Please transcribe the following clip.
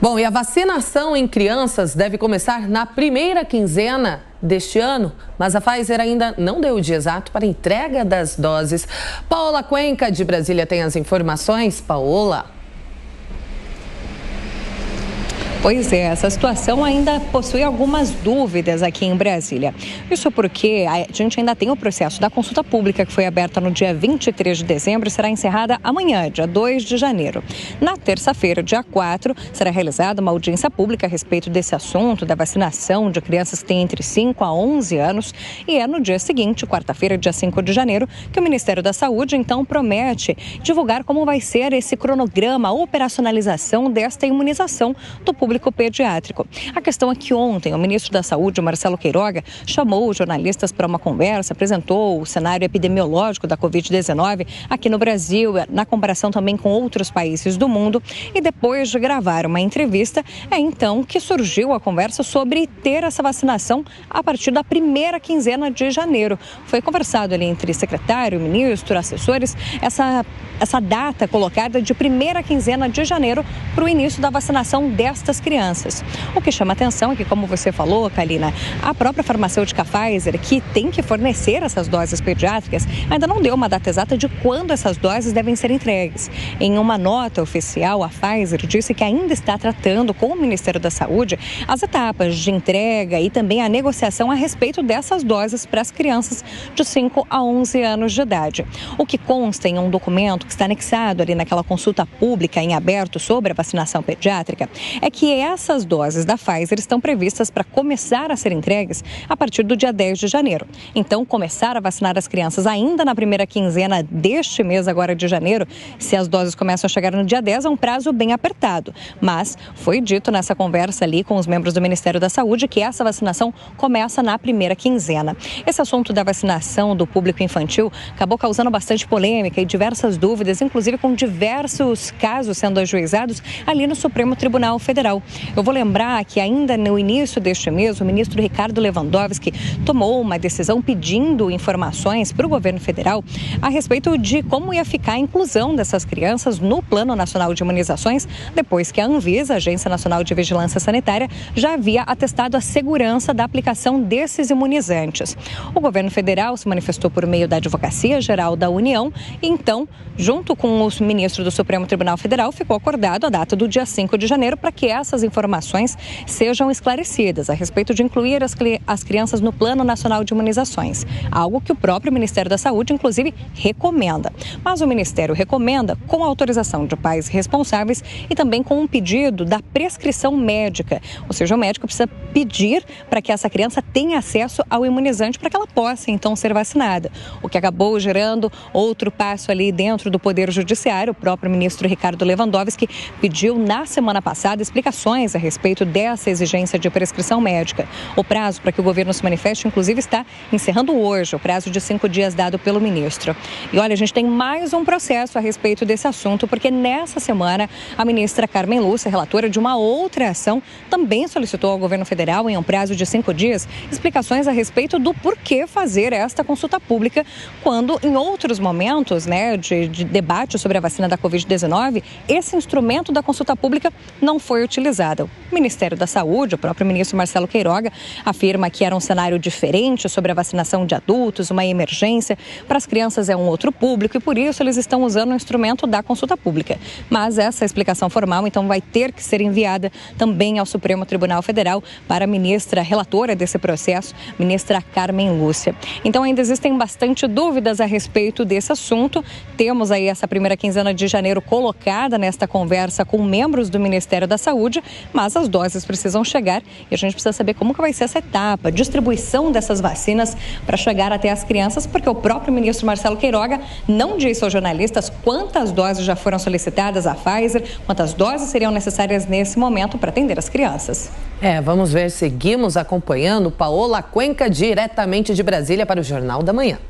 Bom, e a vacinação em crianças deve começar na primeira quinzena deste ano, mas a Pfizer ainda não deu o dia exato para a entrega das doses. Paola Cuenca, de Brasília, tem as informações. Paola. Pois é, essa situação ainda possui algumas dúvidas aqui em Brasília. Isso porque a gente ainda tem o processo da consulta pública que foi aberta no dia 23 de dezembro e será encerrada amanhã, dia 2 de janeiro. Na terça-feira, dia 4, será realizada uma audiência pública a respeito desse assunto, da vacinação de crianças que têm entre 5 a 11 anos. E é no dia seguinte, quarta-feira, dia 5 de janeiro, que o Ministério da Saúde, então, promete divulgar como vai ser esse cronograma, a operacionalização desta imunização do público pediátrico. A questão é que ontem o ministro da Saúde, Marcelo Queiroga, chamou os jornalistas para uma conversa, apresentou o cenário epidemiológico da Covid-19 aqui no Brasil, na comparação também com outros países do mundo, e depois de gravar uma entrevista, é então que surgiu a conversa sobre ter essa vacinação a partir da primeira quinzena de janeiro. Foi conversado ali entre secretário, ministro, assessores, essa data colocada de primeira quinzena de janeiro para o início da vacinação destas crianças. O que chama atenção é que, como você falou, Kalina, a própria farmacêutica Pfizer, que tem que fornecer essas doses pediátricas, ainda não deu uma data exata de quando essas doses devem ser entregues. Em uma nota oficial, a Pfizer disse que ainda está tratando com o Ministério da Saúde as etapas de entrega e também a negociação a respeito dessas doses para as crianças de 5 a 11 anos de idade. O que consta em um documento que está anexado ali naquela consulta pública em aberto sobre a vacinação pediátrica é que essas doses da Pfizer estão previstas para começar a ser entregues a partir do dia 10 de janeiro. Então, começar a vacinar as crianças ainda na primeira quinzena deste mês agora de janeiro, se as doses começam a chegar no dia 10, é um prazo bem apertado. Mas foi dito nessa conversa ali com os membros do Ministério da Saúde que essa vacinação começa na primeira quinzena. Esse assunto da vacinação do público infantil acabou causando bastante polêmica e diversas dúvidas, inclusive com diversos casos sendo ajuizados ali no Supremo Tribunal Federal. Eu vou lembrar que ainda no início deste mês, o ministro Ricardo Lewandowski tomou uma decisão pedindo informações para o governo federal a respeito de como ia ficar a inclusão dessas crianças no Plano Nacional de Imunizações, depois que a Anvisa, a Agência Nacional de Vigilância Sanitária, já havia atestado a segurança da aplicação desses imunizantes. O governo federal se manifestou por meio da Advocacia Geral da União e então, junto com o ministro do Supremo Tribunal Federal, ficou acordado a data do dia 5 de janeiro para que essas informações sejam esclarecidas a respeito de incluir as crianças no Plano Nacional de Imunizações, algo que o próprio Ministério da Saúde, inclusive, recomenda. Mas o Ministério recomenda com a autorização de pais responsáveis e também com um pedido da prescrição médica, ou seja, o médico precisa pedir para que essa criança tenha acesso ao imunizante para que ela possa, então, ser vacinada, o que acabou gerando outro passo ali dentro do Poder Judiciário. O próprio ministro Ricardo Lewandowski pediu na semana passada explicações a respeito dessa exigência de prescrição médica. O prazo para que o governo se manifeste, inclusive, está encerrando hoje, o prazo de 5 dias dado pelo ministro. E olha, a gente tem mais um processo a respeito desse assunto, porque nessa semana a ministra Carmen Lúcia, relatora de uma outra ação, também solicitou ao governo federal, em um prazo de 5 dias, explicações a respeito do porquê fazer esta consulta pública, quando em outros momentos, de debate sobre a vacina da Covid-19, esse instrumento da consulta pública não foi utilizado. O Ministério da Saúde, o próprio ministro Marcelo Queiroga, afirma que era um cenário diferente sobre a vacinação de adultos, uma emergência. Para as crianças é um outro público e por isso eles estão usando o instrumento da consulta pública. Mas essa explicação formal, então, vai ter que ser enviada também ao Supremo Tribunal Federal para a ministra relatora desse processo, ministra Carmen Lúcia. Então, ainda existem bastante dúvidas a respeito desse assunto. Temos aí essa primeira quinzena de janeiro colocada nesta conversa com membros do Ministério da Saúde, mas as doses precisam chegar e a gente precisa saber como que vai ser essa etapa, distribuição dessas vacinas para chegar até as crianças, porque o próprio ministro Marcelo Queiroga não disse aos jornalistas quantas doses já foram solicitadas à Pfizer, quantas doses seriam necessárias nesse momento para atender as crianças. Vamos ver, seguimos acompanhando. Paola Cuenca, diretamente de Brasília para o Jornal da Manhã.